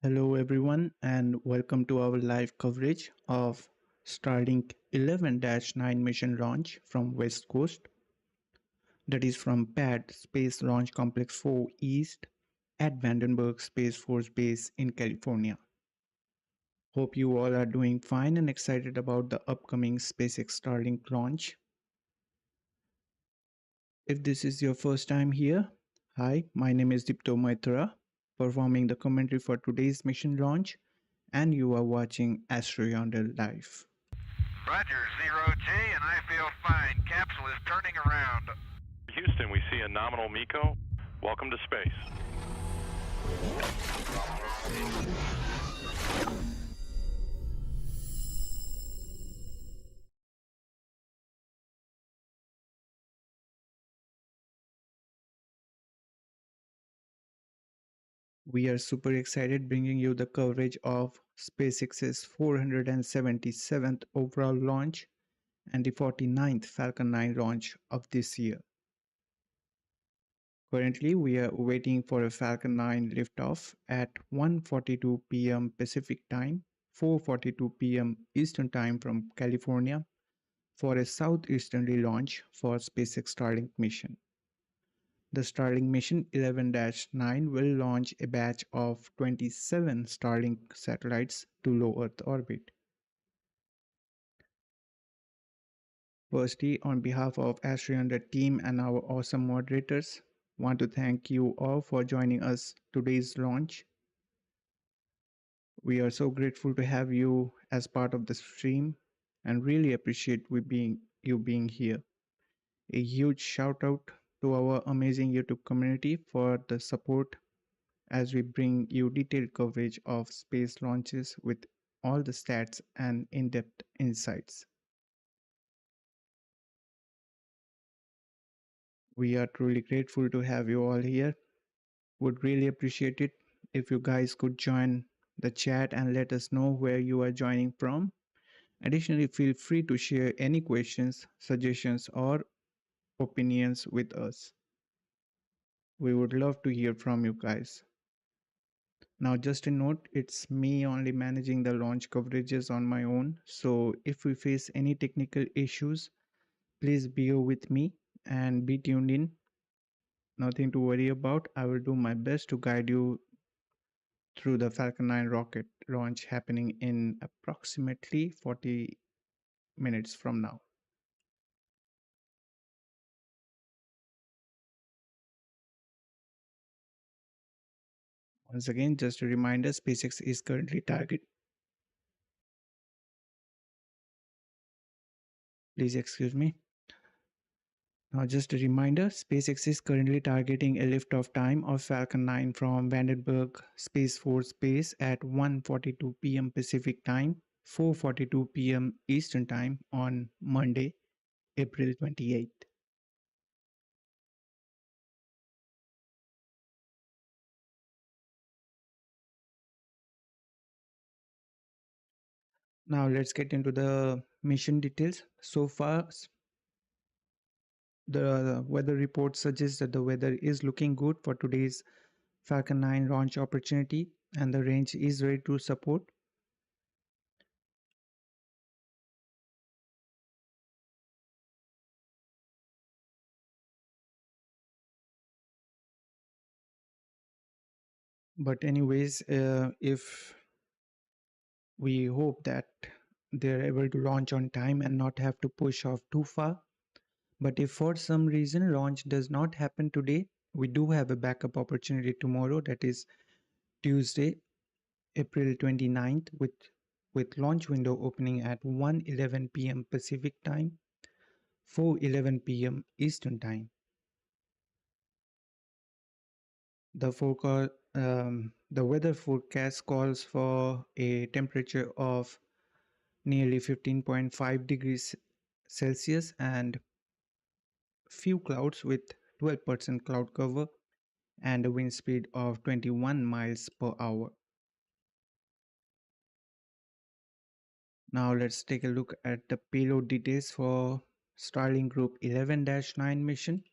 Hello, everyone, and welcome to our live coverage of Starlink 11-9 mission launch from West Coast, that is from PAD Space Launch Complex 4 East at Vandenberg Space Force Base in California. Hope you all are doing fine and excited about the upcoming SpaceX Starlink launch. If this is your first time here, hi, my name is Dipta Maitra, performing the commentary for today's mission launch, and you are watching AstroYonder live. Roger, 0G, and I feel fine. Capsule is turning around. Houston, we see a nominal MECO. Welcome to space. We are super excited bringing you the coverage of SpaceX's 477th overall launch and the 49th Falcon 9 launch of this year. Currently, we are waiting for a Falcon 9 liftoff at 1:42 p.m. Pacific Time, 4:42 p.m. Eastern Time from California for a southeasterly launch for SpaceX Starlink mission. The Starlink mission 11-9 will launch a batch of 27 Starlink satellites to low Earth orbit. Firstly, on behalf of AstroYonder team and our awesome moderators, want to thank you all for joining us today's launch. We are so grateful to have you as part of the stream and really appreciate you being here. A huge shout out to our amazing YouTube community for the support as we bring you detailed coverage of space launches with all the stats and in-depth insights. We are truly grateful to have you all here. Would really appreciate it if you guys could join the chat and let us know where you are joining from. Additionally, feel free to share any questions, suggestions, or opinions with us. We would love to hear from you guys. Now, just a note, it's me only managing the launch coverages on my own. So if we face any technical issues, please bear with me and be tuned in. Nothing to worry about. I will do my best to guide you through the Falcon 9 rocket launch happening in approximately 40 minutes from now. Once again, just a reminder, SpaceX is currently Please excuse me. Now, just a reminder, SpaceX is currently targeting a liftoff time of Falcon 9 from Vandenberg Space Force Base at 1:42 p.m. Pacific Time, 4:42 p.m. Eastern Time on Monday, April 28th. Now, let's get into the mission details. So far, the weather report suggests that the weather is looking good for today's Falcon 9 launch opportunity and the range is ready to support. But anyways, if we hope that they're able to launch on time and not have to push off too far. But if for some reason launch does not happen today, we do have a backup opportunity tomorrow, that is Tuesday, April 29th, with launch window opening at 1:11 p.m. Pacific Time, 4:11 p.m. Eastern Time. The weather forecast calls for a temperature of nearly 15.5 degrees Celsius and few clouds with 12% cloud cover and a wind speed of 21 miles per hour. Now let's take a look at the payload details for Starlink Group 11-9 mission.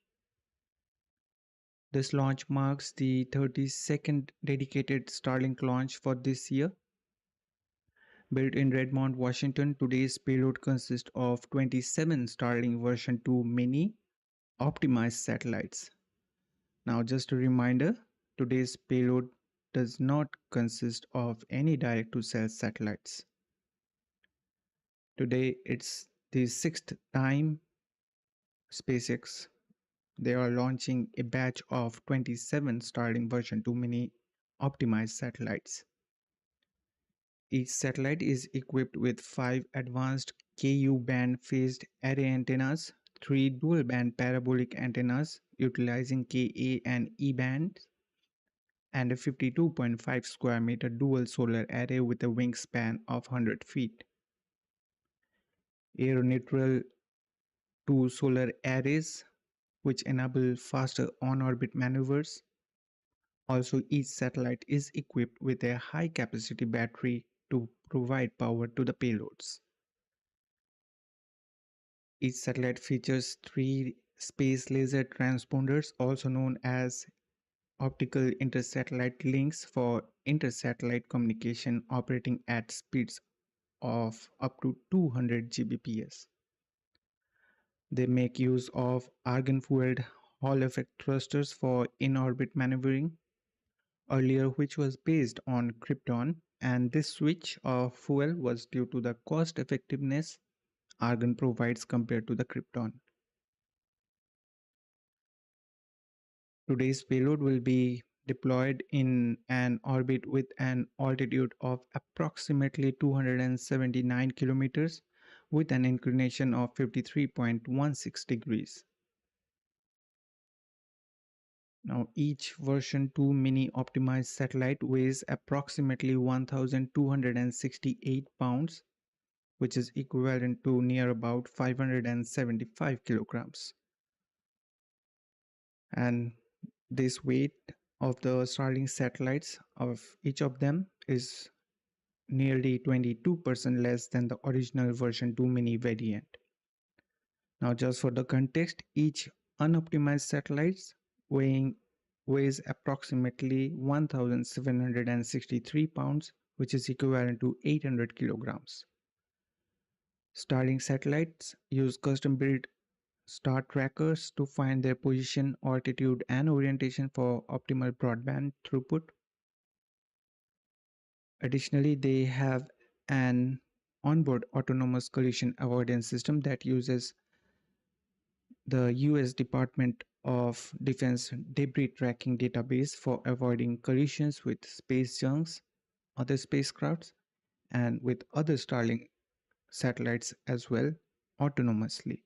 This launch marks the 32nd dedicated Starlink launch for this year. Built in Redmond, Washington, today's payload consists of 27 Starlink version 2 mini optimized satellites. Now, just a reminder, today's payload does not consist of any direct-to-cell satellites. Today, it's the sixth time SpaceX they are launching a batch of 27 Starlink version 2 mini optimized satellites. Each satellite is equipped with 5 advanced Ku-band phased array antennas, 3 dual-band parabolic antennas utilizing Ka and E bands, and a 52.5 square meter dual solar array with a wingspan of 100 feet. Aeroneutral 2 solar arrays which enable faster on-orbit maneuvers. Also, each satellite is equipped with a high-capacity battery to provide power to the payloads. Each satellite features 3 space laser transponders, also known as optical intersatellite links, for intersatellite communication operating at speeds of up to 200 Gbps. They make use of argon-fueled Hall effect thrusters for in-orbit maneuvering, earlier which was based on krypton, and this switch of fuel was due to the cost effectiveness argon provides compared to the krypton. Today's payload will be deployed in an orbit with an altitude of approximately 279 kilometers with an inclination of 53.16 degrees. Now, each version 2 mini optimized satellite weighs approximately 1,268 pounds, which is equivalent to near about 575 kilograms. And this weight of the Starlink satellites of each of them is nearly 22% less than the original version 2 mini variant. Now, just for the context, each unoptimized satellite weighs approximately 1,763 pounds, which is equivalent to 800 kilograms. Starlink satellites use custom-built star trackers to find their position, altitude, and orientation for optimal broadband throughput. Additionally, they have an onboard autonomous collision avoidance system that uses the US Department of Defense debris tracking database for avoiding collisions with space junks, other spacecrafts, and with other Starlink satellites as well autonomously.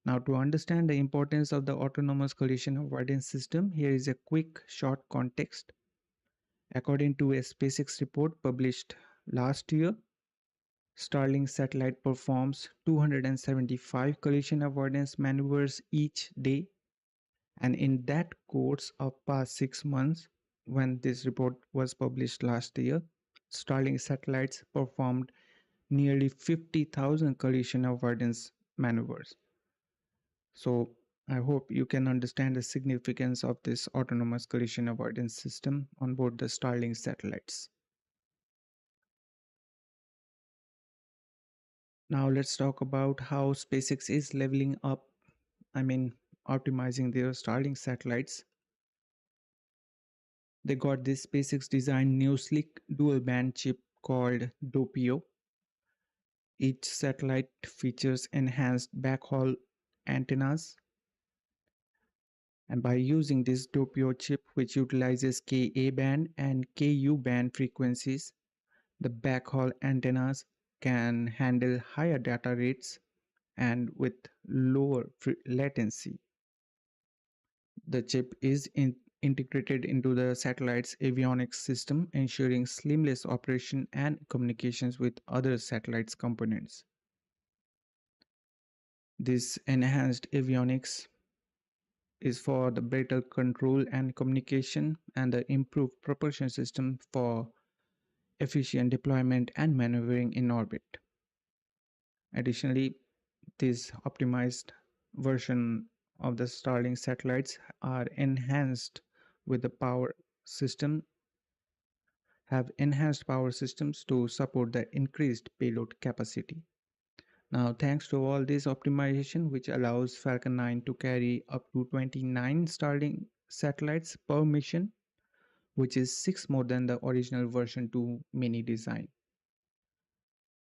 Now, to understand the importance of the autonomous collision avoidance system, here is a quick short context. According to a SpaceX report published last year, Starlink satellite performs 275 collision avoidance maneuvers each day, and in that course of past 6 months, when this report was published last year, Starlink satellites performed nearly 50,000 collision avoidance maneuvers. So I hope you can understand the significance of this autonomous collision avoidance system on board the Starlink satellites. Now let's talk about how SpaceX is leveling up, optimizing their Starlink satellites. They got this SpaceX designed new slick dual band chip called Doppio. Each satellite features enhanced backhaul antennas, and by using this Doppio chip, which utilizes Ka band and Ku band frequencies, the backhaul antennas can handle higher data rates and with lower latency. The chip is integrated into the satellite's avionics system, ensuring seamless operation and communications with other satellites' components. This enhanced avionics is for the better control and communication and the improved propulsion system for efficient deployment and maneuvering in orbit. Additionally, this optimized version of the Starlink satellites are enhanced with the power system have enhanced power systems to support the increased payload capacity. Now, thanks to all this optimization, which allows Falcon 9 to carry up to 29 Starlink satellites per mission, which is 6 more than the original version 2 mini design.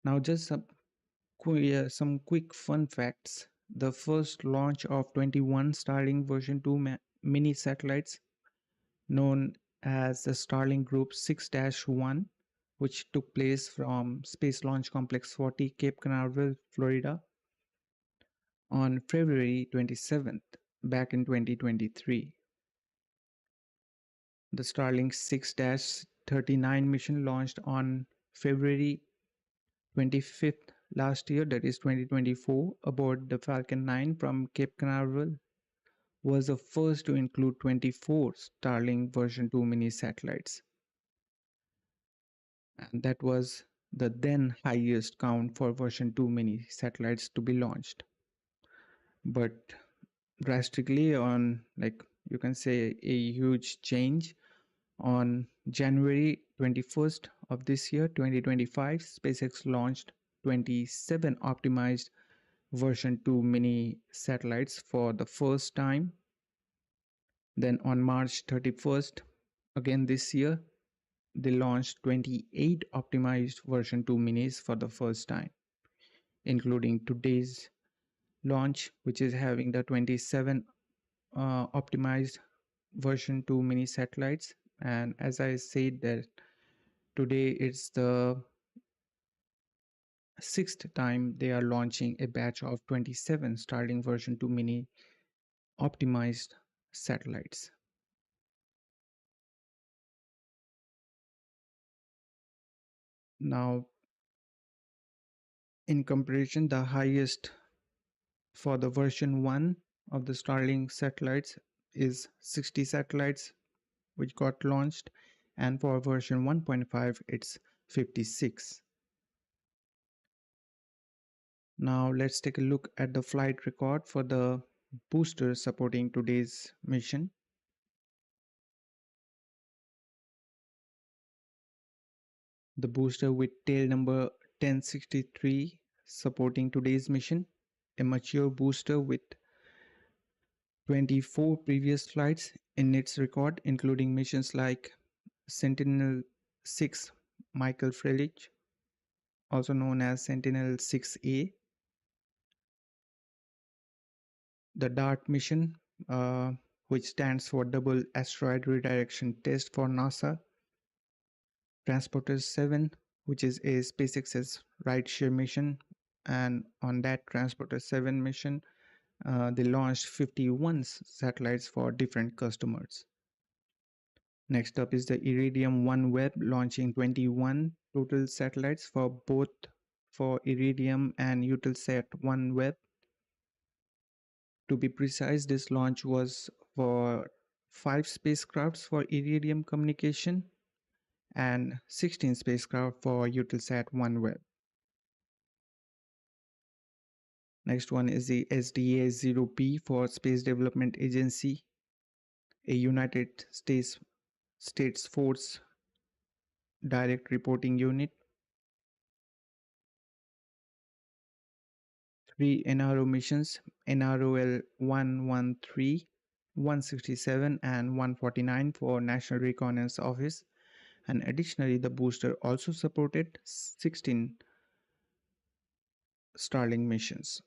Now, just some quick fun facts. The first launch of 21 Starlink version 2 mini satellites, known as the Starlink Group 6-1, which took place from Space Launch Complex 40, Cape Canaveral, Florida, on February 27th, back in 2023. The Starlink 6-39 mission launched on February 25th last year, that is 2024, aboard the Falcon 9 from Cape Canaveral, was the first to include 24 Starlink version 2 mini satellites. And that was the then highest count for version 2 mini satellites to be launched. But drastically, on, like, you can say, a huge change, on January 21st of this year, 2025, SpaceX launched 27 optimized version 2 mini satellites for the first time. Then on March 31st, again this year, they launched 28 optimized version 2 minis for the first time, including today's launch, which is having the 27 optimized version 2 mini satellites. And as I said, that today it's the sixth time they are launching a batch of 27 Starlink version 2 mini optimized satellites. Now, in comparison, the highest for the version 1 of the Starlink satellites is 60 satellites which got launched, and for version 1.5 it's 56. Now let's take a look at the flight record for the booster supporting today's mission. The booster with tail number 1063 supporting today's mission, a mature booster with 24 previous flights in its record, including missions like Sentinel-6 Michael Frelich, also known as Sentinel-6A, the DART mission, which stands for Double Asteroid Redirection Test for NASA, Transporter 7, which is a SpaceX's rideshare mission, and on that Transporter 7 mission, they launched 51 satellites for different customers. Next up is the Iridium OneWeb, launching 21 total satellites for both for Iridium and Eutelsat OneWeb. To be precise, this launch was for 5 spacecrafts for Iridium communication and 16 spacecraft for Eutelsat OneWeb. Next one is the SDA-0P for Space Development Agency, a United States Force Direct Reporting Unit. 3 NRO missions, NROL 113, 167 and 149 for National Reconnaissance Office, and additionally the booster also supported 16 Starlink missions.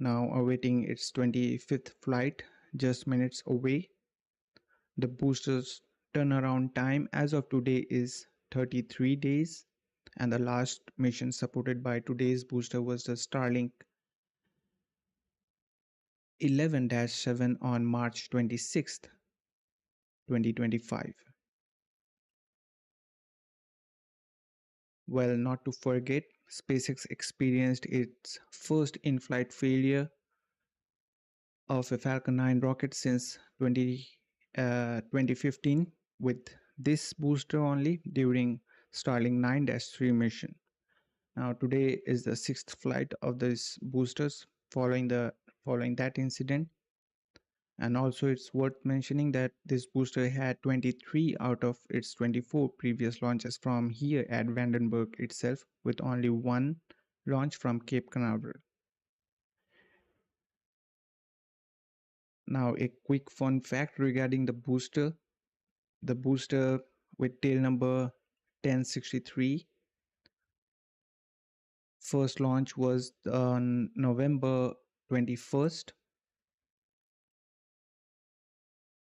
Now awaiting its 25th flight, just minutes away. The booster's turnaround time as of today is 33 days, and the last mission supported by today's booster was the Starlink 11-7 on March 26th, 2025. Well, not to forget, SpaceX experienced its first in-flight failure of a Falcon 9 rocket since 2015 with this booster only during Starlink 9-3 mission. Now today is the 6th flight of these boosters following the following that incident. And also, it's worth mentioning that this booster had 23 out of its 24 previous launches from here at Vandenberg itself, with only one launch from Cape Canaveral. Now, a quick fun fact regarding the booster. The booster with tail number 1063, first launch was on November 21st,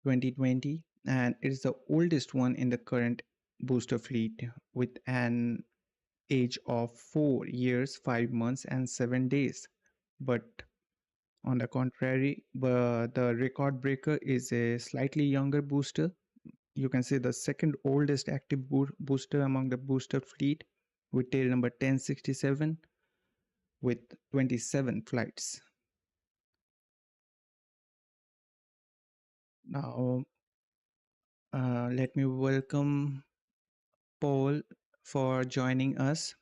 2020, and it is the oldest one in the current booster fleet with an age of 4 years, 5 months, and 7 days. But on the contrary, the record breaker is a slightly younger booster. You can say the second oldest active booster among the booster fleet with tail number 1067 with 27 flights. Now, let me welcome Paul for joining us.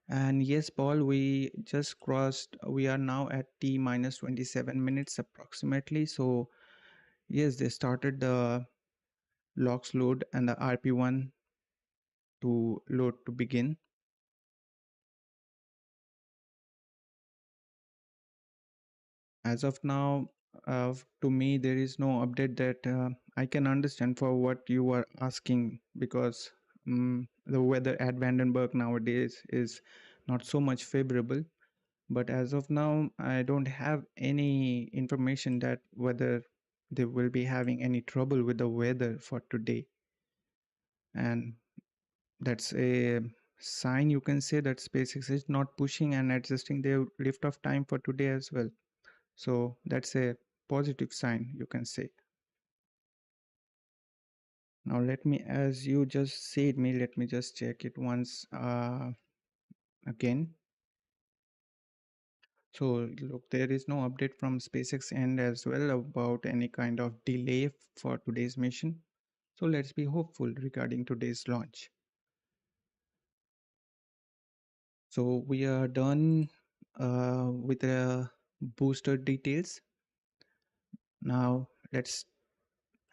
And yes, Paul, we just crossed, we are now at T minus 27 minutes approximately. So, yes, they started the locks load and the RP1 to load to begin. As of now, to me, there is no update that I can understand for what you are asking, because the weather at Vandenberg nowadays is not so much favorable. But as of now, I don't have any information that whether they will be having any trouble with the weather for today. And that's a sign, you can say, that SpaceX is not pushing and adjusting their liftoff time for today as well. So that's a positive sign, you can say. Now let me, as you just said me, let me just check it once again. So look, there is no update from SpaceX end as well about any kind of delay for today's mission. So let's be hopeful regarding today's launch. So we are done with the booster details. Now let's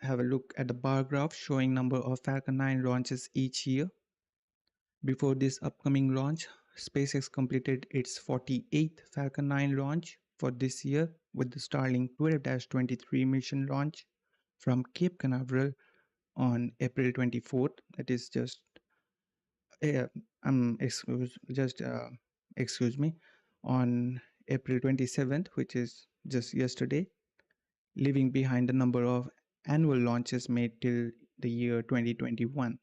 have a look at the bar graph showing number of Falcon 9 launches each year. Before this upcoming launch, SpaceX completed its 48th Falcon 9 launch for this year with the Starlink 12-23 mission launch from Cape Canaveral on April 24th. That is just excuse me, on April 27th, which is just yesterday, leaving behind the number of annual launches made till the year 2021.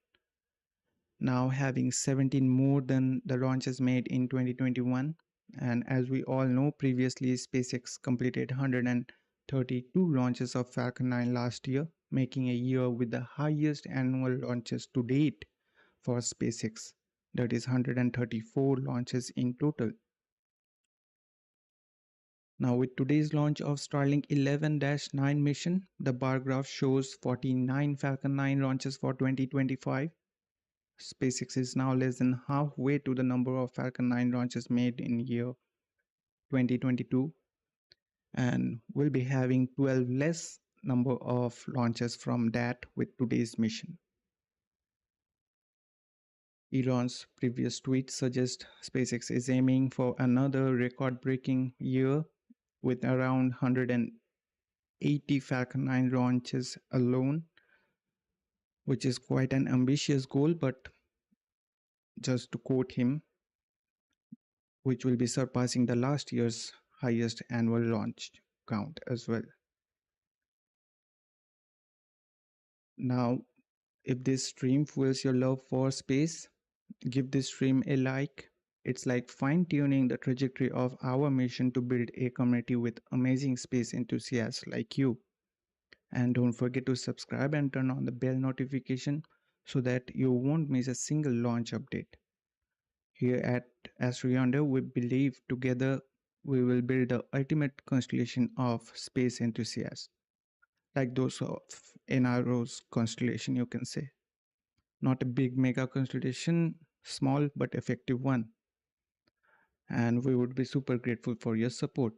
Now having 17 more than the launches made in 2021. And as we all know, previously SpaceX completed 132 launches of Falcon 9 last year, making a year with the highest annual launches to date for SpaceX. That is 134 launches in total. Now with today's launch of Starlink 11-9 mission, the bar graph shows 49 Falcon 9 launches for 2025. SpaceX is now less than halfway to the number of Falcon 9 launches made in year 2022 and will be having 12 less number of launches from that with today's mission. Elon's previous tweet suggests SpaceX is aiming for another record-breaking year with around 180 Falcon 9 launches alone, which is quite an ambitious goal, but just to quote him, which will be surpassing the last year's highest annual launch count as well. Now, if this stream fuels your love for space, give this stream a like. It's like fine-tuning the trajectory of our mission to build a community with amazing space enthusiasts like you. And don't forget to subscribe and turn on the bell notification so that you won't miss a single launch update. Here at AstroYonder, we believe together we will build the ultimate constellation of space enthusiasts, like those of NRO's constellation, you can say. Not a big mega constellation, small but effective one. And we would be super grateful for your support.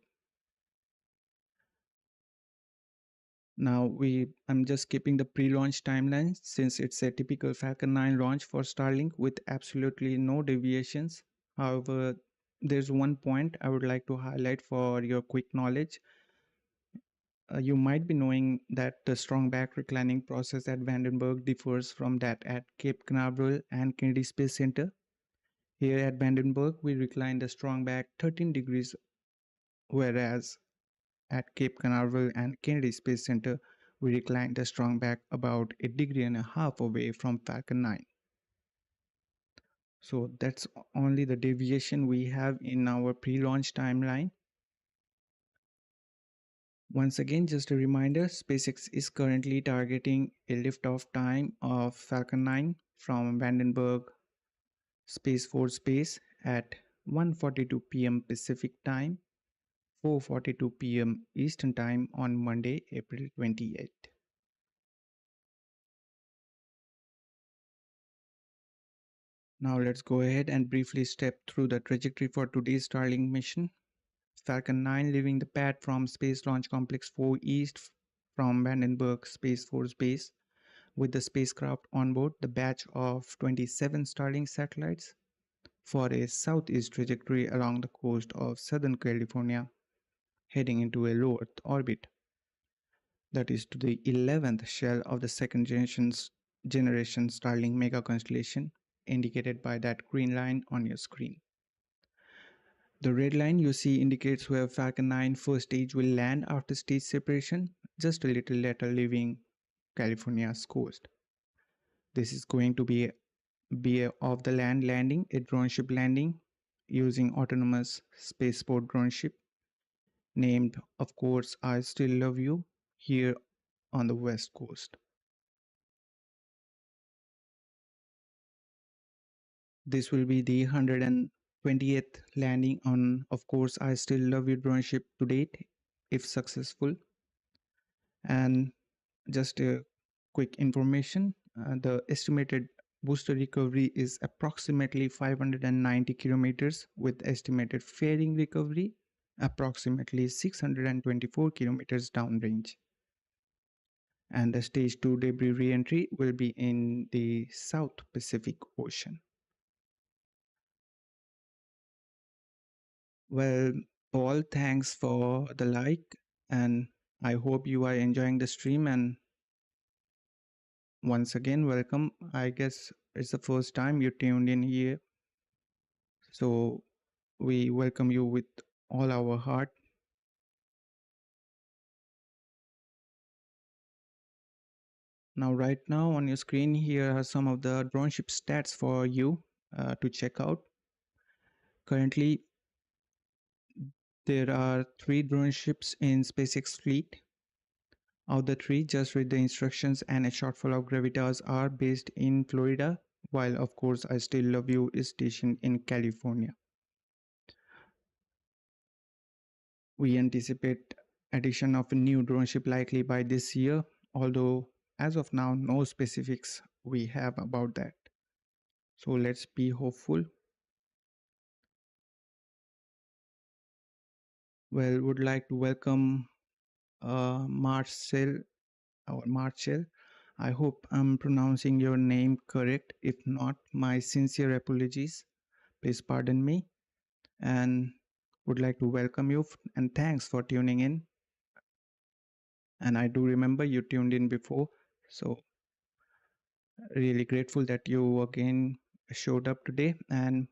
Now I'm just skipping the pre-launch timeline since it's a typical Falcon 9 launch for Starlink with absolutely no deviations. However, there's one point I would like to highlight for your quick knowledge. You might be knowing that the strong back reclining process at Vandenberg differs from that at Cape Canaveral and Kennedy Space Center. Here at Vandenberg, we recline the strong back 13 degrees, whereas at Cape Canaveral and Kennedy Space Center, we recline the strong back about a degree and a half away from Falcon 9. So that's only the deviation we have in our pre-launch timeline. Once again, just a reminder, SpaceX is currently targeting a liftoff time of Falcon 9 from Vandenberg Space Force Base at 1:42 p.m. Pacific Time, 4:42 p.m. Eastern Time on Monday, April 28. Now let's go ahead and briefly step through the trajectory for today's Starlink mission. Falcon 9 leaving the pad from Space Launch Complex 4 East from Vandenberg Space Force Base with the spacecraft on board the batch of 27 Starlink satellites for a southeast trajectory along the coast of Southern California, heading into a low Earth orbit. That is to the 11th shell of the second generation Starlink mega constellation, indicated by that green line on your screen. The red line you see indicates where Falcon 9 first stage will land after stage separation, just a little later leaving California's coast. This is going to be a off-the-land landing, a droneship landing using autonomous spaceport droneship named, of course, I Still Love You, here on the west coast. This will be the 120th landing on, of course, I Still Love You droneship to date, if successful. And just a quick information, the estimated booster recovery is approximately 590 kilometers with estimated fairing recovery approximately 624 kilometers downrange. And the stage 2 debris re-entry will be in the South Pacific Ocean. Well, Paul, thanks for the like, and I hope you are enjoying the stream. And once again, welcome. I guess it's the first time you tuned in here, so we welcome you with all our heart. Now, right now on your screen, here are some of the drone ship stats for you to check out. Currently, there are 3 drone ships in SpaceX fleet. Of the 3, just read the instructions and a shortfall of Gravitas are based in Florida, while of course I Still Love You is stationed in California. We anticipate addition of a new drone ship likely by this year, although as of now no specifics we have about that. So let's be hopeful. Well, would like to welcome Marcel or Marcel. I hope I'm pronouncing your name correct. If not, my sincere apologies. Please pardon me. And would like to welcome you and thanks for tuning in. And I do remember you tuned in before, so really grateful that you again showed up today. And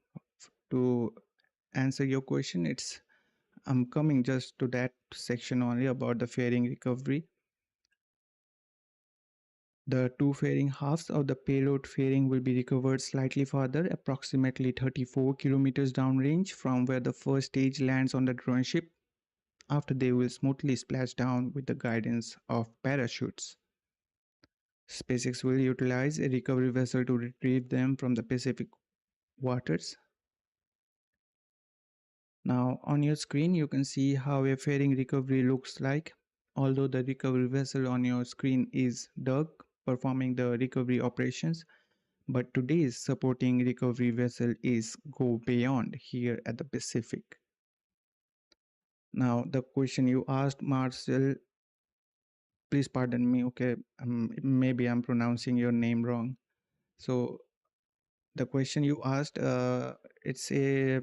to answer your question, I'm coming just to that section only about the fairing recovery. The 2 fairing halves of the payload fairing will be recovered slightly further, approximately 34 kilometers downrange from where the first stage lands on the drone ship, after they will smoothly splash down with the guidance of parachutes. SpaceX will utilize a recovery vessel to retrieve them from the Pacific waters. Now on your screen you can see how a fairing recovery looks like. Although the recovery vessel on your screen is Doug performing the recovery operations, but today's supporting recovery vessel is Go Beyond here at the Pacific. Now the question you asked, Marcel, please pardon me. Okay, maybe I'm pronouncing your name wrong. So the question you asked, it's a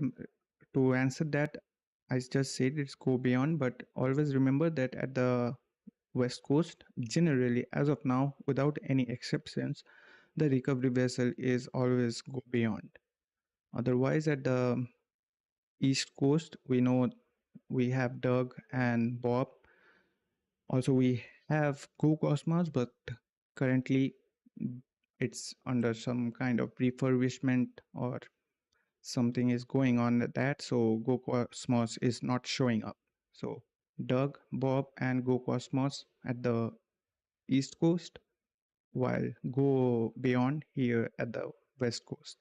to answer that. I just said it's go beyond, but always remember that at the West Coast, generally, as of now, without any exceptions, the recovery vessel is always go beyond. Otherwise, at the East Coast, we know we have Doug and Bob. Also, we have Go Cosmos, but currently it's under some kind of refurbishment or something is going on at that. So Go Cosmos is not showing up. So Doug, Bob, and Go Cosmos at the East Coast, while Go Beyond here at the West Coast.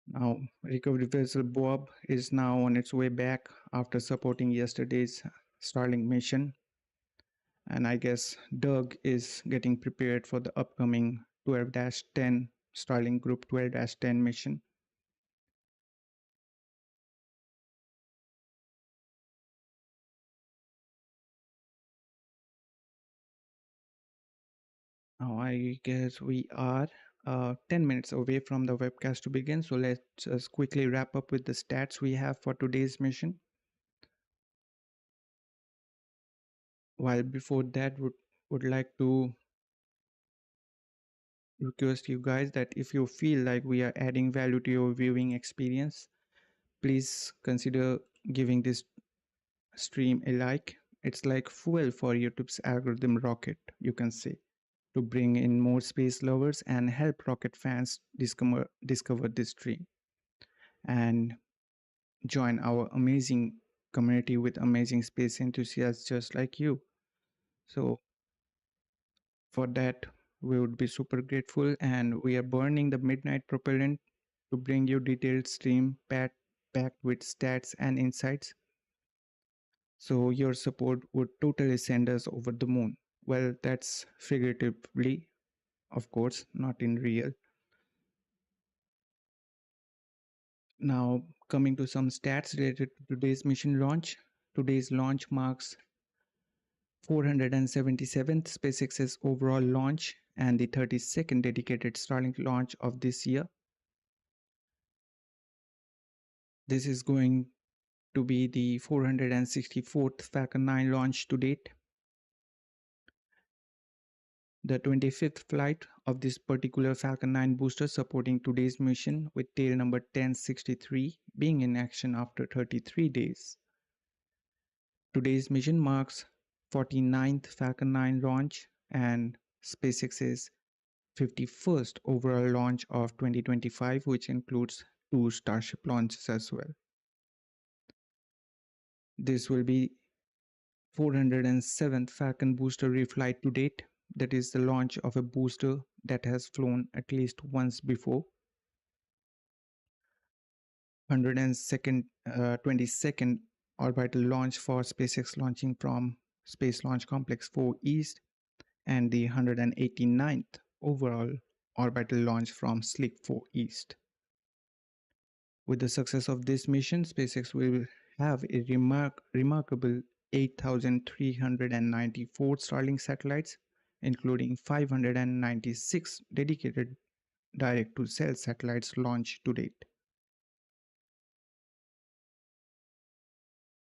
Now, recovery vessel Bob is now on its way back after supporting yesterday's Starlink mission. And I guess Doug is getting prepared for the upcoming 12-10 Starlink Group 12-10 mission. Now, I guess we are 10 minutes away from the webcast to begin. So let's just quickly wrap up with the stats we have for today's mission. While before that, would like to request you guys that if you feel like we are adding value to your viewing experience, please consider giving this stream a like. It's like fuel for YouTube's algorithm rocket, you can say, to bring in more space lovers and help rocket fans discover this stream and join our amazing community with amazing space enthusiasts just like you. So for that, we would be super grateful, and we are burning the midnight propellant to bring you detailed stream packed with stats and insights. So your support would totally send us over the moon. Well, that's figuratively, of course, not in real. Now, coming to some stats related to today's mission launch. Today's launch marks 477th SpaceX's overall launch and the 32nd dedicated Starlink launch of this year. This is going to be the 464th Falcon 9 launch to date. The 25th flight of this particular Falcon 9 booster supporting today's mission, with tail number 1063 being in action after 33 days. Today's mission marks 49th Falcon 9 launch and SpaceX's 51st overall launch of 2025, which includes 2 Starship launches as well. This will be 407th Falcon booster reflight to date. That is the launch of a booster that has flown at least once before. 22nd orbital launch for SpaceX launching from Space Launch Complex 4 East, and the 189th overall orbital launch from Slick 4 East. With the success of this mission, SpaceX will have a remarkable 8,394 Starlink satellites, including 596 dedicated direct-to-cell satellites launched to date.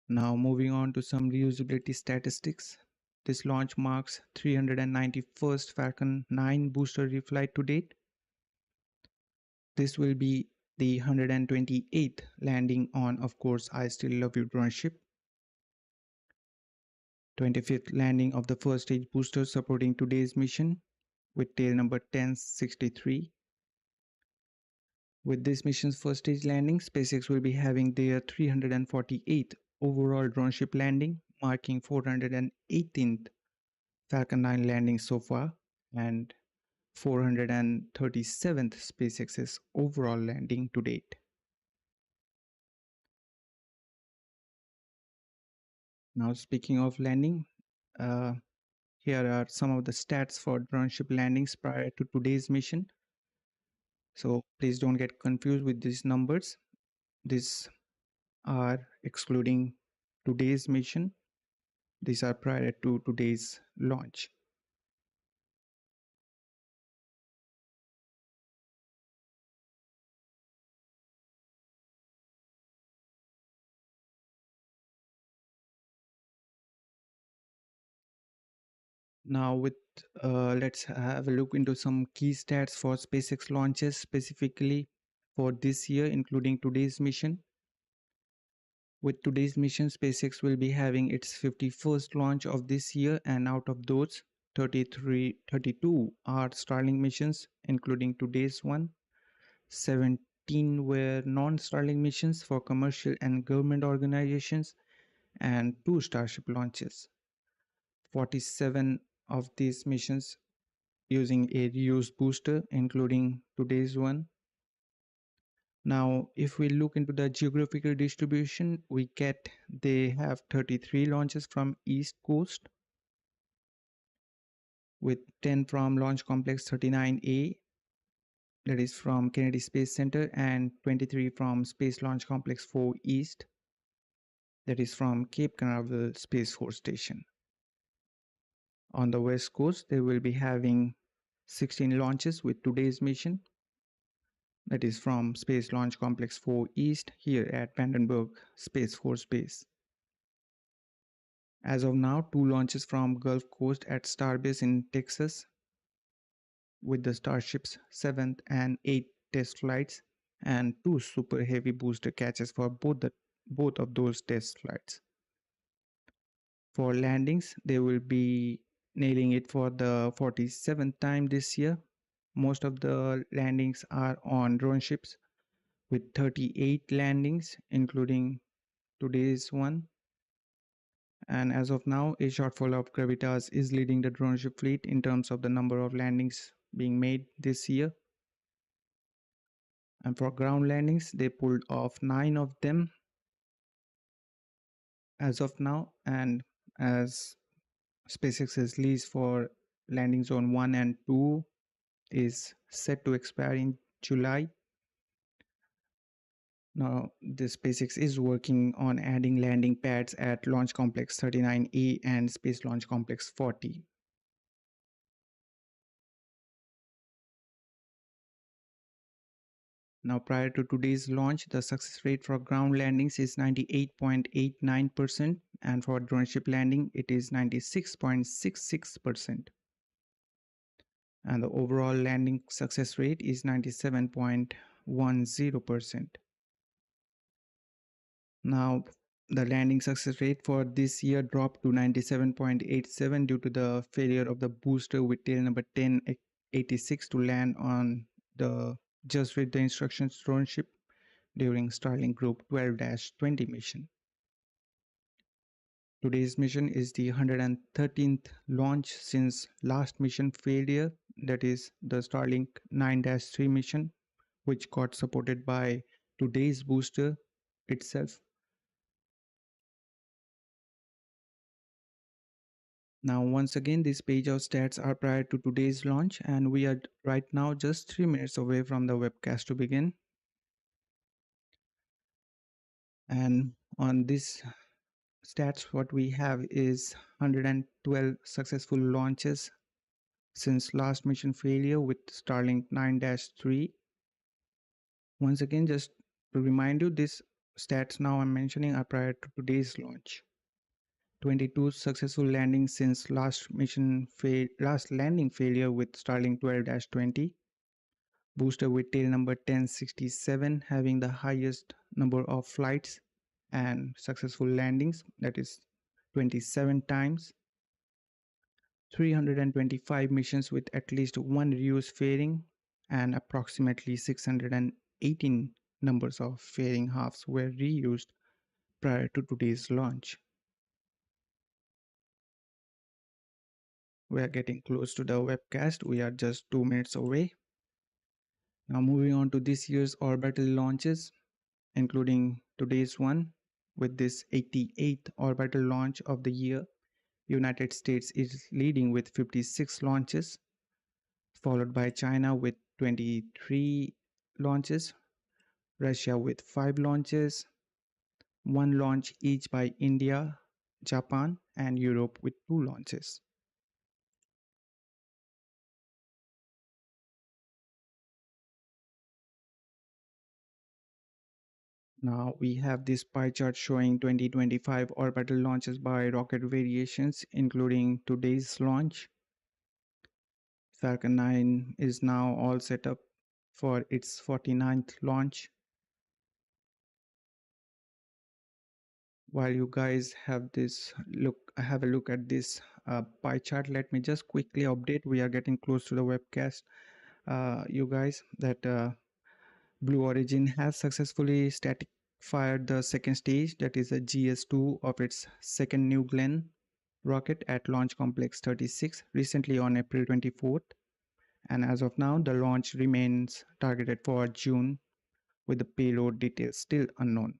Now moving on to some reusability statistics. This launch marks 391st Falcon 9 booster reflight to date. This will be the 128th landing on, of course, I Still Love You droneship. 25th landing of the first stage booster supporting today's mission with tail number 1063. With this mission's first stage landing, SpaceX will be having their 348th overall droneship landing, marking 418th Falcon 9 landing so far and 437th SpaceX's overall landing to date. Now, speaking of landing, here are some of the stats for droneship landings prior to today's mission. So please don't get confused with these numbers. These are excluding today's mission. These are prior to today's launch. Now, let's have a look into some key stats for SpaceX launches specifically for this year, including today's mission. With today's mission, SpaceX will be having its 51st launch of this year, and out of those, 32 are Starlink missions, including today's one. 17 were non-Starlink missions for commercial and government organizations, and 2 Starship launches. 47 of these missions using a reused booster, including today's one. Now, if we look into the geographical distribution, we get they have 33 launches from East Coast, with 10 from Launch Complex 39A, that is from Kennedy Space Center, and 23 from Space Launch Complex 4 East, that is from Cape Canaveral Space Force Station. On the West Coast, they will be having 16 launches with today's mission, that is from Space Launch Complex 4 East here at Vandenberg Space Force Base. As of now, 2 launches from Gulf Coast at Starbase in Texas, with the Starship's 7th and 8th test flights, and 2 super heavy booster catches for both of those test flights. For landings, they will be nailing it for the 47th time this year. Most of the landings are on drone ships, with 38 landings, including today's one. And as of now, a shortfall of Gravitas is leading the drone ship fleet in terms of the number of landings being made this year. And for ground landings, they pulled off 9 of them as of now. And as SpaceX's lease for landing zone 1 and 2 is set to expire in July. Now, the SpaceX is working on adding landing pads at Launch Complex 39A and Space Launch Complex 40. Now, prior to today's launch, the success rate for ground landings is 98.89%, and for drone ship landing, it is 96.66%. And the overall landing success rate is 97.10%. Now, the landing success rate for this year dropped to 97.87 due to the failure of the booster with tail number 1086 to land on the Just Read the Instructions drone ship during Starlink Group 12-20 mission. Today's mission is the 113th launch since last mission failure, that is the Starlink 9-3 mission, which got supported by today's booster itself. Now, once again, this page of stats are prior to today's launch, and we are right now just 3 minutes away from the webcast to begin. And on this stats, what we have is 112 successful launches since last mission failure with Starlink 9-3. Once again, just to remind you, these stats now I'm mentioning are prior to today's launch. 22 successful landings since last landing failure with Starlink 12-20. Booster with tail number 1067 having the highest number of flights and successful landings, that is 27 times. 325 missions with at least one reuse fairing, and approximately 618 numbers of fairing halves were reused prior to today's launch. We are getting close to the webcast. We are just 2 minutes away. Now, moving on to this year's orbital launches, including today's one. With this 88th orbital launch of the year, United States is leading with 56 launches, followed by China with 23 launches, Russia with 5 launches, 1 launch each by India, Japan, and Europe with 2 launches. Now we have this pie chart showing 2025 orbital launches by rocket variations, including today's launch. Falcon 9 is now all set up for its 49th launch. While you guys have a look at this pie chart, let me just quickly update. We are getting close to the webcast. You guys, that Blue Origin has successfully static fired the second stage, that is a GS2 of its second New Glenn rocket at Launch Complex 36 recently on April 24th. And as of now, the launch remains targeted for June with the payload details still unknown.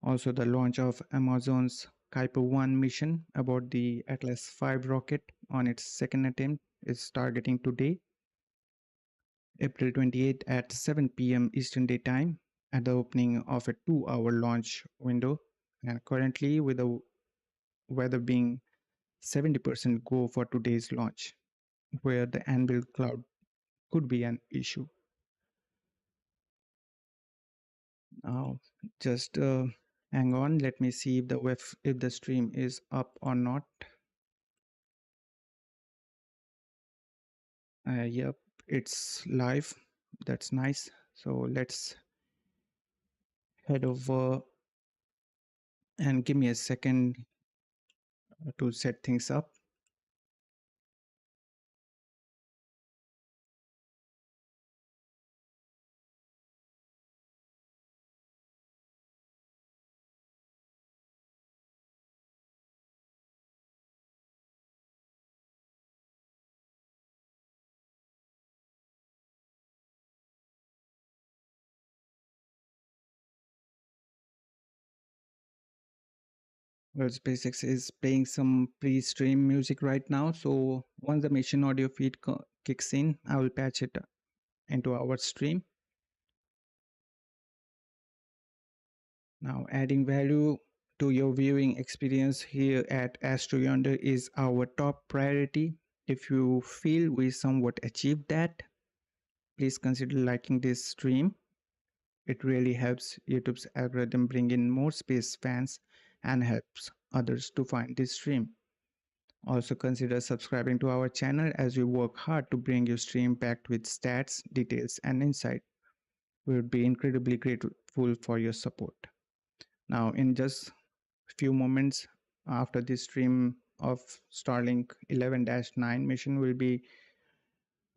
Also, the launch of Amazon's Kuiper 1 mission aboard the Atlas V rocket on its second attempt is targeting today, April 28 at 7 p.m. Eastern Daytime, at the opening of a 2-hour launch window. And currently, with the weather being 70% go for today's launch, where the anvil cloud could be an issue. Now, just hang on. Let me see if the stream is up or not. Yep, it's live. That's nice. So let's head over and give me a second to set things up. Well, SpaceX is playing some pre-stream music right now. So once the mission audio feed kicks in, I will patch it into our stream. Now, adding value to your viewing experience here at AstroYonder is our top priority. If you feel we somewhat achieved that, please consider liking this stream. It really helps YouTube's algorithm bring in more space fans and helps others to find this stream. Also consider subscribing to our channel as we work hard to bring you stream packed with stats, details and insight. We would be incredibly grateful for your support. Now in just a few moments after this stream of Starlink 11-9 mission will be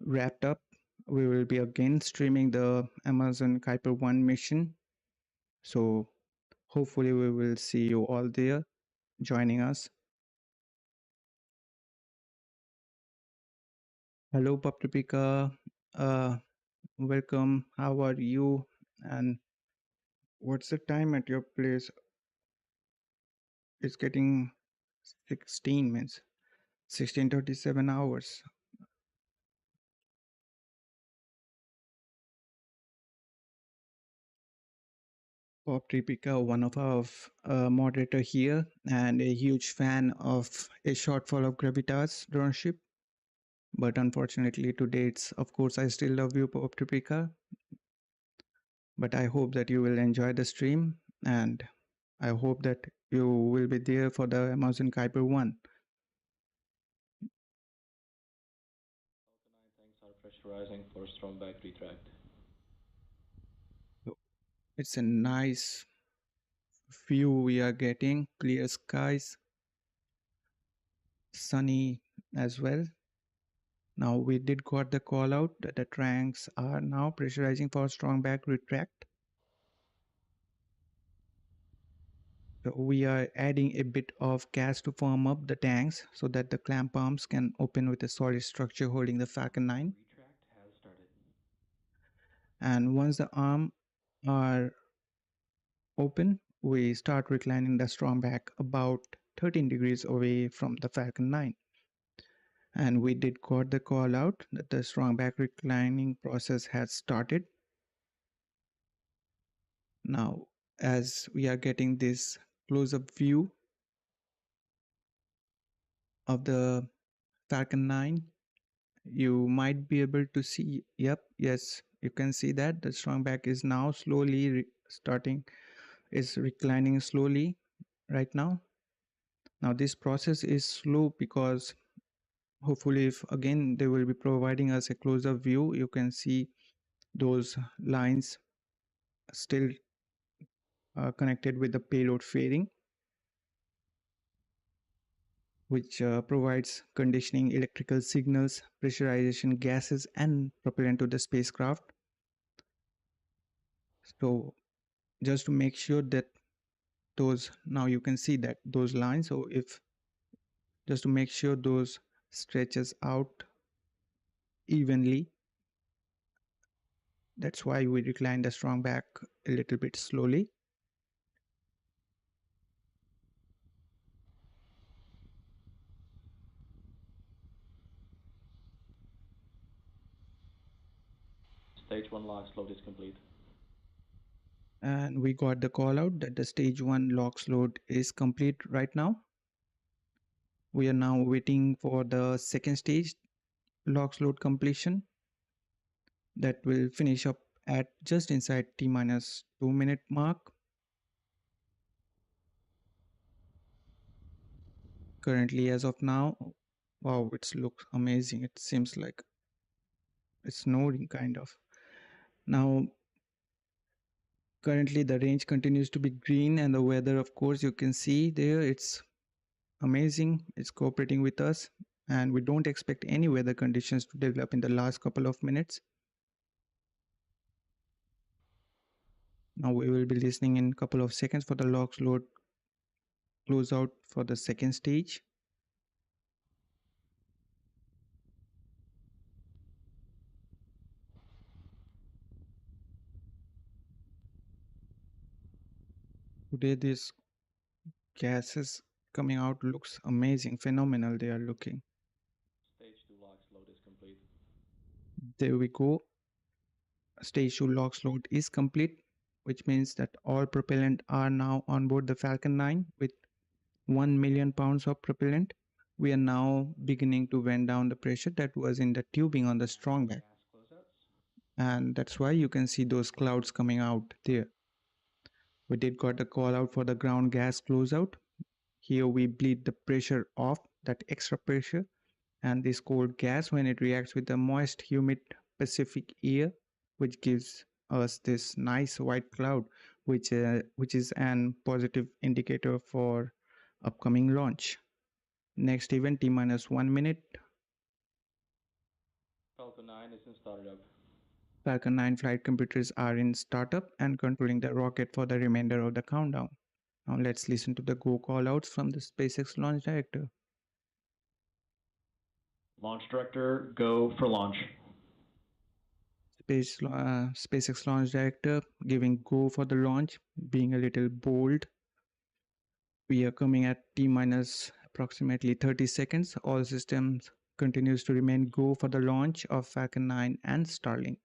wrapped up, we will be again streaming the Amazon Kuiper 1 mission. So hopefully we will see you all there joining us. Hello Paptripika, welcome. How are you? And what's the time at your place? It's getting 16 minutes, 16:37 hours. Bob Tripika, one of our moderator here and a huge fan of a shortfall of Gravitas droneship. But unfortunately today it's, of course, I still love you, Bob Tripika. But I hope that you will enjoy the stream and I hope that you will be there for the Amazon Kuiper 1. Tanks are pressurizing for strong back retract. So it's a nice view we are getting, clear skies, sunny as well. Now we did got the call out that the tanks are now pressurizing for strong back retract. So we are adding a bit of gas to firm up the tanks so that the clamp arms can open with a solid structure holding the Falcon 9. Retract has started. And once the arms are open, we start reclining the strong back about 13 degrees away from the Falcon 9. And we did got the call out that the strong back reclining process has started. Now, as we are getting this close-up view, of the Falcon 9. You might be able to see, yep, yes, you can see that the strong back is now slowly is reclining slowly right now. Now this process is slow because hopefully if again they will be providing us a closer view, you can see those lines still connected with the payload fairing, which provides conditioning electrical signals, pressurization gases, and propellant to the spacecraft. So just to make sure that those, now you can see that those lines, so if just to make sure those stretches out evenly, that's why we recline the strong back a little bit slowly. Stage 1 lock load is complete. And we got the call out that the stage 1 LOX load is complete right now. We are now waiting for the second stage LOX load completion that will finish up at just inside T-2 minute mark. Currently, as of now, wow, it looks amazing. It seems like it's snowing kind of. Now, currently the range continues to be green, and the weather, of course, you can see there, it's amazing. It's cooperating with us, and we don't expect any weather conditions to develop in the last couple of minutes. Now we will be listening in a couple of seconds for the LOX load closeout for the second stage. Today this gases coming out looks amazing, phenomenal they are looking. Stage 2 lock load is complete. There we go. Stage 2 LOX load is complete, which means that all propellant are now on board the Falcon 9 with 1 million pounds of propellant. We are now beginning to vent down the pressure that was in the tubing on the strong back, Gas closeouts. and that's why you can see those clouds coming out there. We did got the call out for the ground gas closeout. Here we bleed the pressure off, that extra pressure, and this cold gas when it reacts with the moist humid Pacific air, which gives us this nice white cloud, which is an positive indicator for upcoming launch. Next event T-1 minute. Falcon 9 is in startup. Falcon 9 flight computers are in startup and controlling the rocket for the remainder of the countdown. Now let's listen to the go callouts from the SpaceX launch director. Launch director, go for launch. SpaceX launch director giving go for the launch, being a little bold. We are coming at T-minus approximately 30 seconds. All systems continues to remain go for the launch of Falcon 9 and Starlink.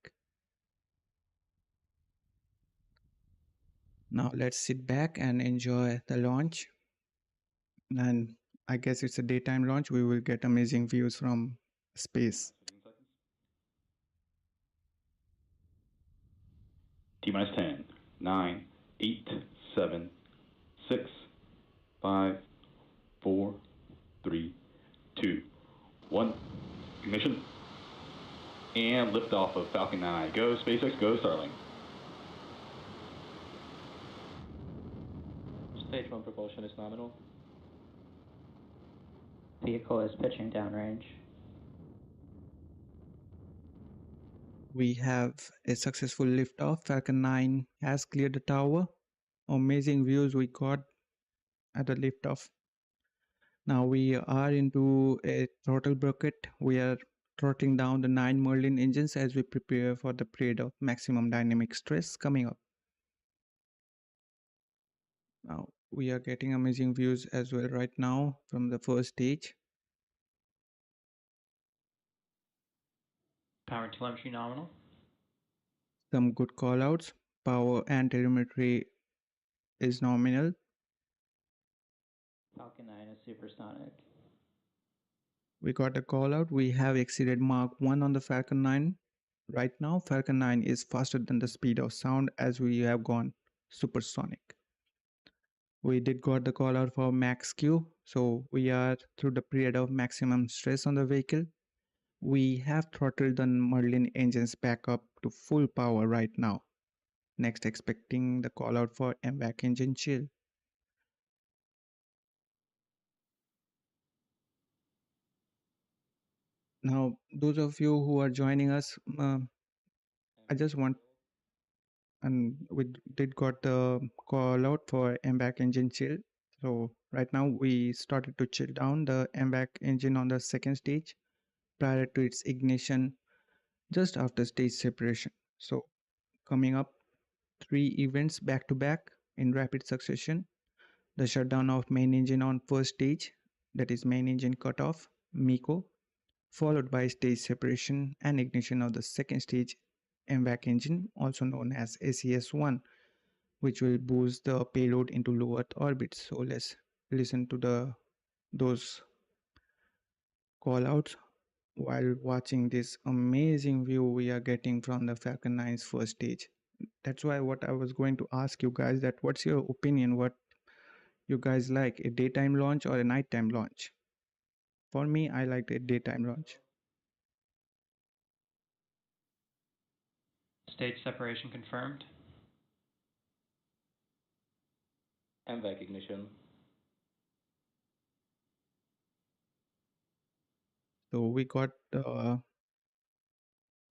Now let's sit back and enjoy the launch. And I guess it's a daytime launch. We will get amazing views from space. 15 seconds. T minus 10, 9, 8, 7, 6, 5, 4, 3, 2, 1. Ignition. And liftoff of Falcon 9. Go SpaceX, go Starlink. Stage 1 propulsion is nominal. Vehicle is pitching downrange. We have a successful liftoff. Falcon 9 has cleared the tower. Amazing views we got at the liftoff. Now we are into a throttle bucket. We are throttling down the 9 Merlin engines as we prepare for the period of maximum dynamic stress coming up. Now we are getting amazing views as well right now from the first stage. Power and telemetry nominal. Some good callouts. Power and telemetry is nominal. Falcon 9 is supersonic. We got a call out. We have exceeded Mach 1 on the Falcon 9. Right now, Falcon 9 is faster than the speed of sound as we have gone supersonic. We did got the call out for max Q, so we are through the period of maximum stress on the vehicle. We have throttled the Merlin engines back up to full power right now. Next, expecting the call out for MVAC engine chill. Now, those of you who are joining us, I just want, and we did got the call out for MVAC engine chill. So right now we started to chill down the MVAC engine on the second stage prior to its ignition just after stage separation. So coming up, 3 events back to back in rapid succession. The shutdown of main engine on first stage, that is main engine cutoff, MECO, followed by stage separation and ignition of the second stage MVAC engine, also known as ACS-1, which will boost the payload into low Earth orbit. So let's listen to those callouts while watching this amazing view we are getting from the Falcon 9's first stage. That's why what I was going to ask you guys, that what's your opinion? What you guys like, a daytime launch or a nighttime launch? For me, I like a daytime launch. Stage separation confirmed. MVAC ignition. So we got call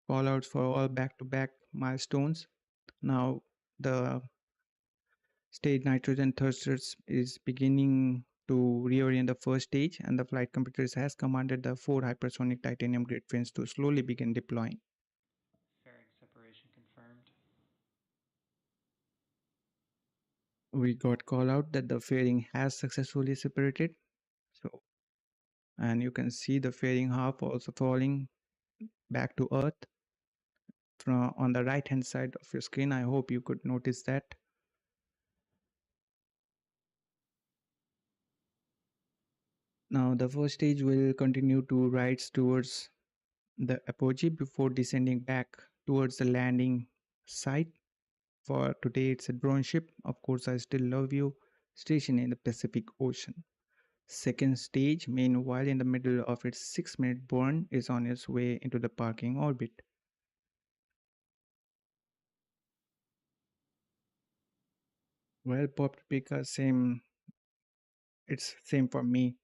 outs for all back-to-back milestones. Now the stage nitrogen thrusters is beginning to reorient the first stage, and the flight computers has commanded the 4 hypersonic titanium grid fins to slowly begin deploying. Fairing separation confirmed. We got call out that the fairing has successfully separated. So, and you can see the fairing half also falling back to Earth from on the right hand side of your screen. I hope you could notice that. Now the first stage will continue to rise towards the apogee before descending back towards the landing site. For today, it's a drone ship. Of course, I still love you, stationed in the Pacific Ocean. Second stage, meanwhile, in the middle of its 6-minute burn, is on its way into the parking orbit. Well, Pop Pika, same. It's same for me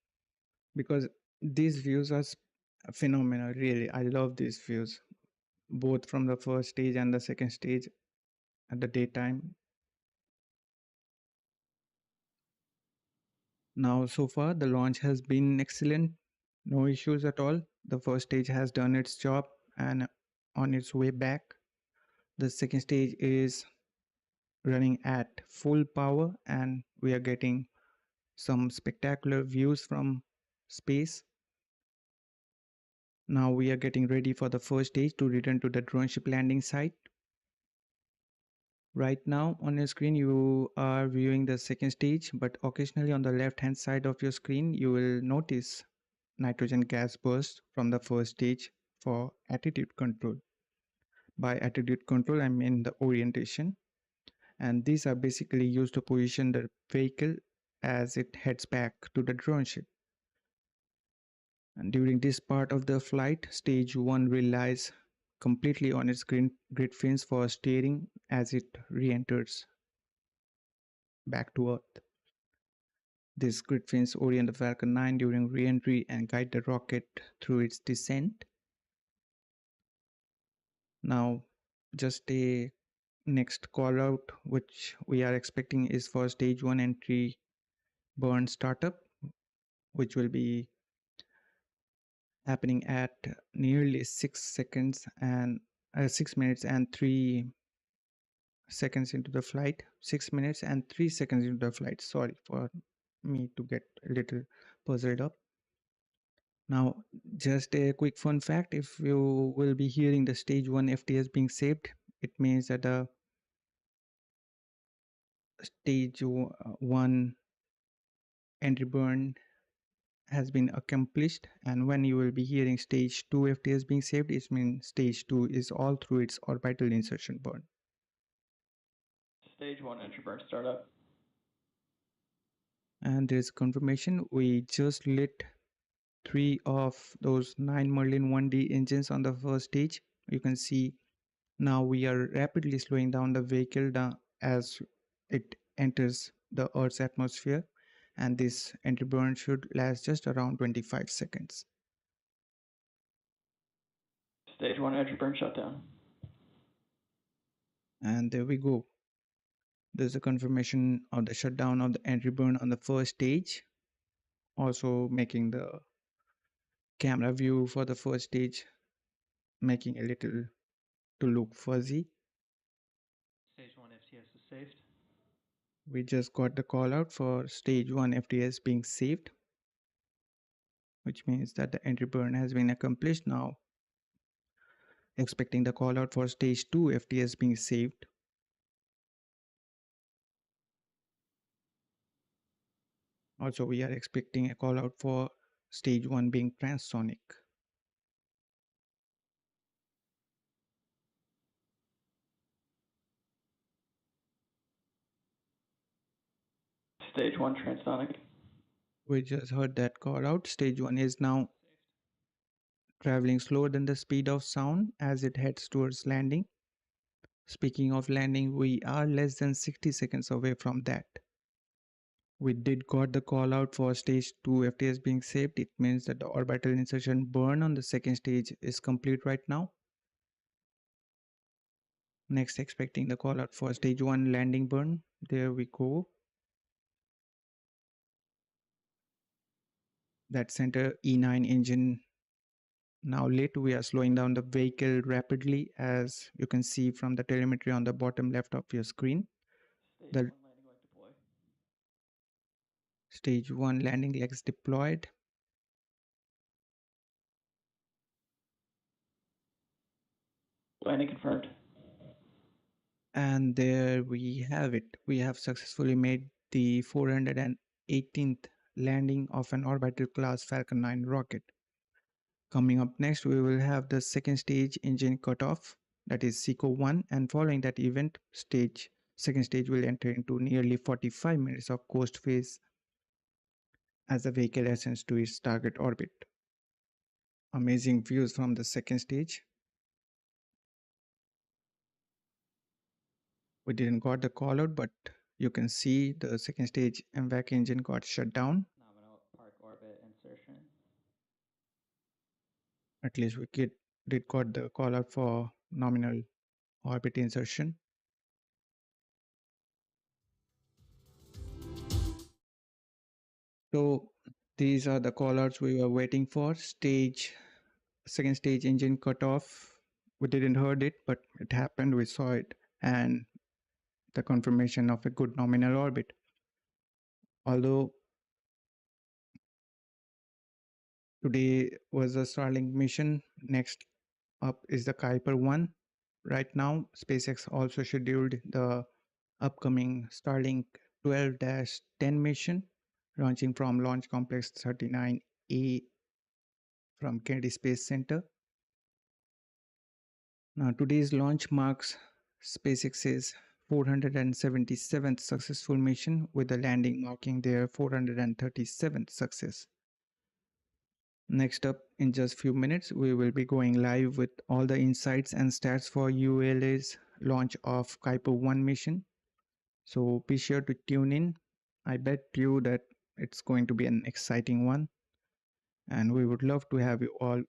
because these views are phenomenal. Really, I love these views, both from the first stage and the second stage at the daytime. Now, so far, the launch has been excellent. No issues at all. The first stage has done its job and on its way back. The second stage is running at full power, and we are getting some spectacular views from space. Now we are getting ready for the first stage to return to the drone ship landing site. Right now on your screen you are viewing the second stage, but occasionally on the left hand side of your screen you will notice nitrogen gas burst from the first stage for attitude control. By attitude control I mean the orientation, and these are basically used to position the vehicle as it heads back to the drone ship. And during this part of the flight, stage 1 relies completely on its grid fins for steering as it re-enters back to Earth. These grid fins orient the Falcon 9 during re-entry and guide the rocket through its descent. Now, just a next call out which we are expecting is for stage 1 entry burn startup, which will be happening at nearly 6 minutes and 3 seconds into the flight. 6 minutes and 3 seconds into the flight. Sorry for me to get a little puzzled up. Now, just a quick fun fact, if you will be hearing the stage 1 FTS being saved, it means that the stage 1 entry burn has been accomplished, and when you will be hearing stage 2 FTS being saved, it means stage 2 is all through its orbital insertion burn. Stage 1 entry burn startup. And there's confirmation we just lit 3 of those 9 Merlin 1D engines on the first stage. You can see now we are rapidly slowing down the vehicle down as it enters the Earth's atmosphere, and this entry burn should last just around 25 seconds. Stage 1 entry burn shutdown. And there we go. There's a confirmation of the shutdown of the entry burn on the first stage, also making the camera view for the first stage making a little to look fuzzy. Stage 1 FTS is saved. We just got the call out for stage 1 FTS being saved, which means that the entry burn has been accomplished. Now expecting the call out for stage 2 FTS being saved. Also, we are expecting a call out for stage 1 being transonic. Stage 1 transonic. We just heard that call out. Stage 1 is now traveling slower than the speed of sound as it heads towards landing. Speaking of landing, we are less than 60 seconds away from that. We did got the call out for stage 2 FTS being saved. It means that the orbital insertion burn on the second stage is complete right now. Next, expecting the call out for stage 1 landing burn. There we go. That center E9 engine now lit. We are slowing down the vehicle rapidly, as you can see from the telemetry on the bottom left of your screen. Stage The 1 landing leg deploy. stage 1 landing legs deployed. Landing confirmed. And there we have it. We have successfully made the 418th landing of an orbital class Falcon 9 rocket. Coming up next, we will have the second stage engine cutoff, that is SECO 1, and following that event, second stage will enter into nearly 45 minutes of coast phase as the vehicle ascends to its target orbit. Amazing views from the second stage. We didn't got the call out, but you can see the second stage MVAC engine got shut down. Nominal park orbit insertion. At least we did got the call out for nominal orbit insertion. So these are the call outs we were waiting for. Second stage engine cutoff. We didn't heard it, but it happened. We saw it, and the confirmation of a good nominal orbit. Although today was a Starlink mission, next up is the Kuiper 1. Right now, SpaceX also scheduled the upcoming Starlink 12-10 mission, launching from Launch Complex 39A from Kennedy Space Center. Now, today's launch marks SpaceX's 477th successful mission, with the landing marking their 437th success. Next up, in just few minutes, we will be going live with all the insights and stats for ULA's launch of Kuiper 1 mission. So be sure to tune in. I bet you that it's going to be an exciting one, and we would love to have you all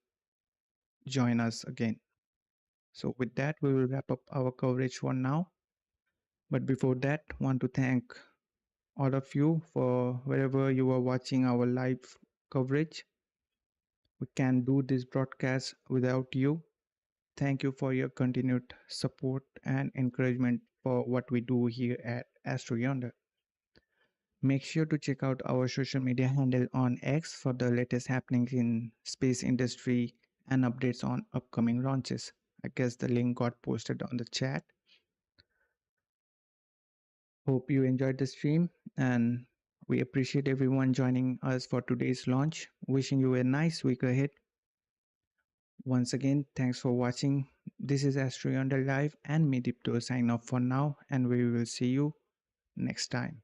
join us again. So with that, we will wrap up our coverage for now. But before that, want to thank all of you for wherever you are watching our live coverage. We can't do this broadcast without you. Thank you for your continued support and encouragement for what we do here at AstroYonder. Make sure to check out our social media handle on X for the latest happenings in space industry and updates on upcoming launches. I guess the link got posted on the chat. Hope you enjoyed the stream, and We appreciate everyone joining us for today's launch. Wishing you a nice week ahead. Once again, thanks for watching. This is AstroYonder Live and me Dipta sign off for now, and we will see you next time.